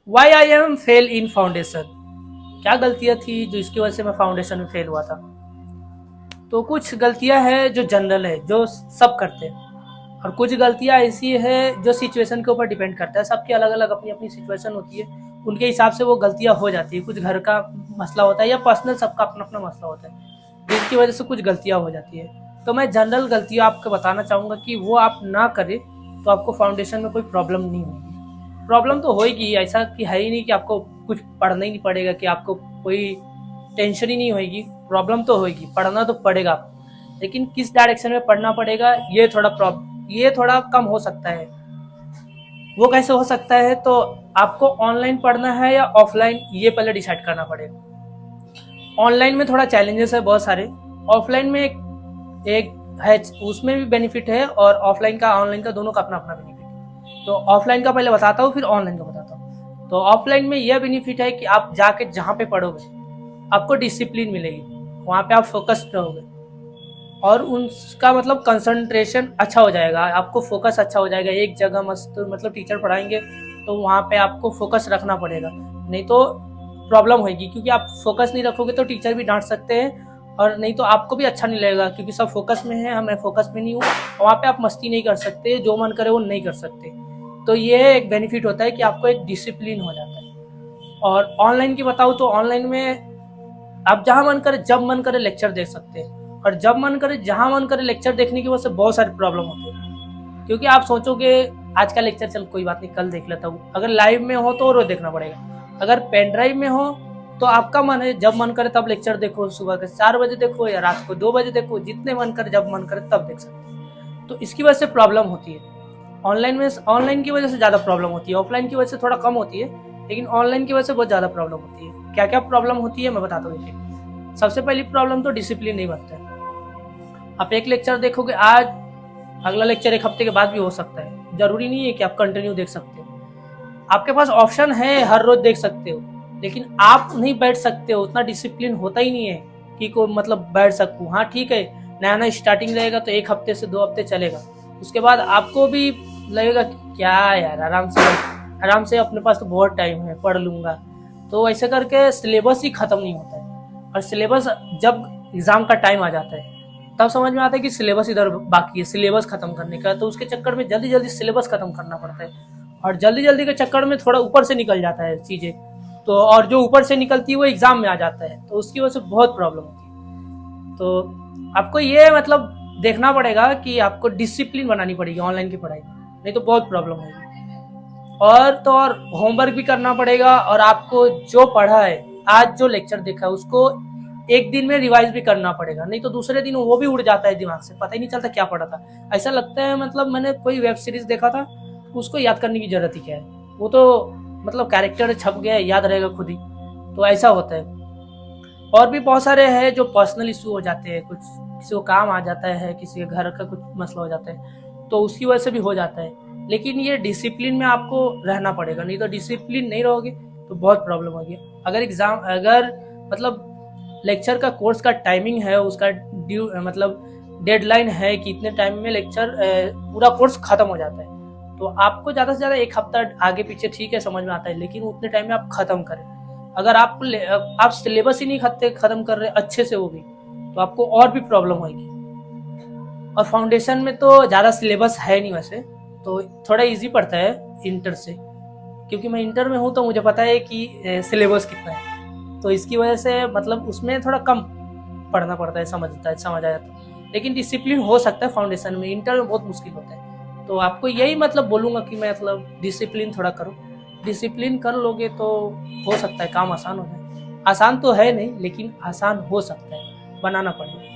Y I am fail in foundation, क्या गलतियां थी जो इसकी वजह से मैं फाउंडेशन में फेल हुआ था। तो कुछ गलतियां हैं जो जनरल है, जो सब करते हैं, और कुछ गलतियां ऐसी है जो सिचुएशन के ऊपर डिपेंड करता है। सबकी अलग अलग अपनी अपनी सिचुएशन होती है, उनके हिसाब से वो गलतियां हो जाती है। कुछ घर का मसला होता है या पर्सनल, सबका अपना अपना मसला होता है, जिसकी वजह से कुछ गलतियां हो जाती है। तो मैं जनरल गलतियां आपको बताना चाहूँगा कि वो आप ना करें तो आपको फाउंडेशन में कोई प्रॉब्लम नहीं होगी। प्रॉब्लम तो होगी, ऐसा कि है ही नहीं कि आपको कुछ पढ़ना ही नहीं पड़ेगा, कि आपको कोई टेंशन ही नहीं होगी। प्रॉब्लम तो होगी, पढ़ना तो पड़ेगा आपको, लेकिन किस डायरेक्शन में पढ़ना पड़ेगा ये थोड़ा कम हो सकता है। वो कैसे हो सकता है, तो आपको ऑनलाइन पढ़ना है या ऑफलाइन, ये पहले डिसाइड करना पड़ेगा। ऑनलाइन में थोड़ा चैलेंजेस है बहुत सारे, ऑफलाइन में एक है, उसमें भी बेनिफिट है, और ऑफलाइन का ऑनलाइन का दोनों का अपना अपना बेनिफिट है। तो ऑफलाइन का पहले बताता हूँ, फिर ऑनलाइन का बताता हूँ। तो ऑफलाइन में यह बेनिफिट है कि आप जाके जहाँ पे पढ़ोगे आपको डिसिप्लिन मिलेगी, वहाँ पे आप फोकस्ड रहोगे, और उसका मतलब कंसंट्रेशन अच्छा हो जाएगा, आपको फोकस अच्छा हो जाएगा एक जगह। मस्त मतलब टीचर पढ़ाएंगे तो वहाँ पे आपको फोकस रखना पड़ेगा, नहीं तो प्रॉब्लम होगी, क्योंकि आप फोकस नहीं रखोगे तो टीचर भी डांट सकते हैं, और नहीं तो आपको भी अच्छा नहीं लगेगा, क्योंकि सब फोकस में है, मैं फोकस में नहीं हूँ। वहाँ पे आप मस्ती नहीं कर सकते, जो मन करे वो नहीं कर सकते। तो ये एक बेनिफिट होता है कि आपको एक डिसिप्लिन हो जाता है। और ऑनलाइन की बताऊँ तो ऑनलाइन में आप जहाँ मन करे जब मन करे लेक्चर देख सकते हैं, और जब मन करे जहाँ मन करे लेक्चर देखने की वजह से बहुत सारी प्रॉब्लम होती है। क्योंकि आप सोचोगे आज का लेक्चर चल कोई बात नहीं कल देख लेता हूँ, अगर लाइव में हो तो रोज देखना पड़ेगा। अगर पेन ड्राइव में हो तो आपका मन है जब मन करे तब लेक्चर देखो, सुबह के 4 बजे देखो या रात को 2 बजे देखो, जितने मन करे जब मन करे तब देख सकते हैं। तो इसकी वजह से प्रॉब्लम होती है। ऑनलाइन की वजह से ज़्यादा प्रॉब्लम होती है, ऑफलाइन की वजह से थोड़ा कम होती है, लेकिन ऑनलाइन की वजह से बहुत ज़्यादा प्रॉब्लम होती है। क्या क्या प्रॉब्लम होती है मैं बताता हूँ। सबसे पहली प्रॉब्लम तो डिसिप्लिन नहीं बनता है। आप एक लेक्चर देखोगे आज, अगला लेक्चर एक हफ्ते के बाद भी हो सकता है, जरूरी नहीं है कि आप कंटिन्यू देख सकते हो। आपके पास ऑप्शन है हर रोज देख सकते हो, लेकिन आप नहीं बैठ सकते हो, उतना डिसिप्लिन होता ही नहीं है कि कोई मतलब बैठ सकूं। हाँ ठीक है, नया नया स्टार्टिंग रहेगा तो 1 हफ्ते से 2 हफ्ते चलेगा, उसके बाद आपको भी लगेगा कि क्या यार आराम से अपने पास तो बहुत टाइम है, पढ़ लूंगा। तो ऐसे करके सिलेबस ही खत्म नहीं होता है, और सिलेबस जब एग्जाम का टाइम आ जाता है तब समझ में आता है कि सिलेबस इधर बाकी है, सिलेबस खत्म करने का। तो उसके चक्कर में जल्दी जल्दी सिलेबस खत्म करना पड़ता है, और जल्दी जल्दी के चक्कर में थोड़ा ऊपर से निकल जाता है चीजें, तो और जो ऊपर से निकलती है वो एग्जाम में आ जाता है, तो उसकी वजह से बहुत प्रॉब्लम होती है। तो आपको ये मतलब देखना पड़ेगा कि आपको डिसिप्लिन बनानी पड़ेगी ऑनलाइन की पढ़ाई में, नहीं तो बहुत प्रॉब्लम होगी। और तो और होमवर्क भी करना पड़ेगा, और आपको जो पढ़ा है, आज जो लेक्चर देखा है उसको एक दिन में रिवाइज भी करना पड़ेगा, नहीं तो दूसरे दिन वो भी उड़ जाता है दिमाग से, पता ही नहीं चलता क्या पढ़ा था। ऐसा लगता है मतलब मैंने कोई वेब सीरीज देखा था, उसको याद करने की जरूरत ही क्या है, वो तो मतलब कैरेक्टर छप गया, याद रहेगा खुद ही। तो ऐसा होता है। और भी बहुत सारे हैं जो पर्सनल इशू हो जाते हैं, कुछ किसी को काम आ जाता है, किसी के घर का कुछ मसला हो जाता है, तो उसकी वजह से भी हो जाता है। लेकिन ये डिसिप्लिन में आपको रहना पड़ेगा, नहीं तो डिसिप्लिन नहीं रहोगे तो बहुत प्रॉब्लम होगी। अगर मतलब लेक्चर का कोर्स का टाइमिंग है, उसका ड्यू मतलब डेडलाइन है कि इतने टाइम में लेक्चर पूरा कोर्स खत्म हो जाता है, तो आपको ज़्यादा से ज़्यादा 1 हफ्ता आगे पीछे ठीक है समझ में आता है, लेकिन उतने टाइम में आप खत्म करें। अगर आप सिलेबस ही नहीं खत्म कर रहे अच्छे से वो भी, तो आपको और भी प्रॉब्लम होगी। और फाउंडेशन में तो ज़्यादा सिलेबस है नहीं वैसे, तो थोड़ा इजी पड़ता है इंटर से, क्योंकि मैं इंटर में हूँ तो मुझे पता है कि सिलेबस कितना है, तो इसकी वजह से मतलब उसमें थोड़ा कम पढ़ना पड़ता है, समझ आ जाता है। लेकिन डिसिप्लिन हो सकता है फाउंडेशन में, इंटर में बहुत मुश्किल होता है। तो आपको यही मतलब बोलूँगा कि मैं मतलब डिसिप्लिन थोड़ा करो, डिसिप्लिन कर लोगे तो हो सकता है काम आसान हो जाए। आसान तो है नहीं, लेकिन आसान हो सकता है, बनाना पड़ेगा।